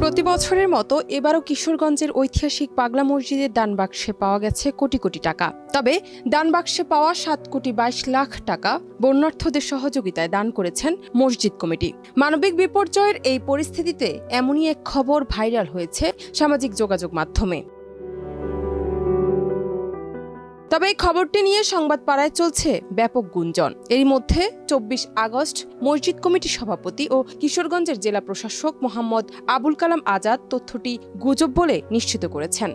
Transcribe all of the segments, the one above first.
প্রতি বছরের মতো এবারও কিশোরগঞ্জের ঐতিহাসিক পাগলা মসজিদের দান বাক্সে পাওয়া গেছে কোটি কোটি টাকা। তবে দান বাক্সে পাওয়া 7,22,00,000 টাকা বন্যার্থদের সহযোগিতায় দান করেছেন মসজিদ কমিটি। মানবিক বিপর্যয়ের এই পরিস্থিতিতে এমনই এক খবর ভাইরাল হয়েছে সামাজিক যোগাযোগ মাধ্যমে। তবে এই খবরটি নিয়ে সংবাদ পাড়ায় চলছে ব্যাপক গুঞ্জন। এরই মধ্যে 24 আগস্ট মসজিদ কমিটির সভাপতি ও কিশোরগঞ্জের জেলা প্রশাসক মোহাম্মদ আবুল কালাম আজাদ তথ্যটি গুজব বলে নিশ্চিত করেছেন।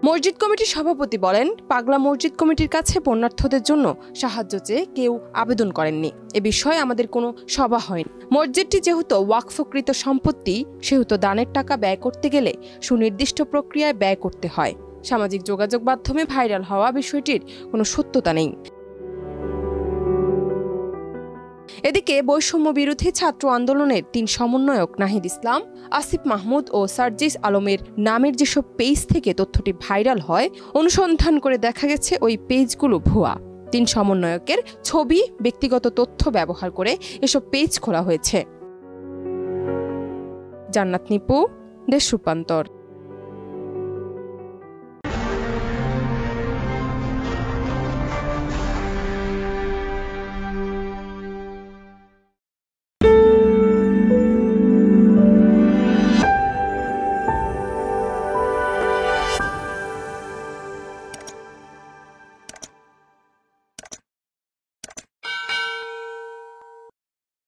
মসজিদ কমিটির সভাপতি বলেন, পাগলা মসজিদ কমিটির কাছে বন্যার্থদের জন্য সাহায্য চেয়ে কেউ আবেদন করেননি। এ বিষয়ে আমাদের কোনো সভা হয়নি। মসজিদটি যেহেতু ওয়াকফকৃত সম্পত্তি, সেহেতু দানের টাকা ব্যয় করতে গেলে সুনির্দিষ্ট প্রক্রিয়ায় ব্যয় করতে হয়। সামাজিক যোগাযোগ মাধ্যমে ভাইরাল হওয়া বিষয়টির কোনো সত্যতা নেই। এদিকে বৈষম্য বিরোধী ছাত্র আন্দোলনের 3 সমন্বয়ক নাহিদ ইসলাম, আসিফ মাহমুদ ও সার্জিস আলমের নামের যেসব পেজ থেকে তথ্যটি ভাইরাল হয়, অনুসন্ধান করে দেখা গেছে ওই পেজগুলো ভুয়া। 3 সমন্বয়কের ছবি, ব্যক্তিগত তথ্য ব্যবহার করে এসব পেজ খোলা হয়েছে। জান্নাত নিপু, দেশ রূপান্তর।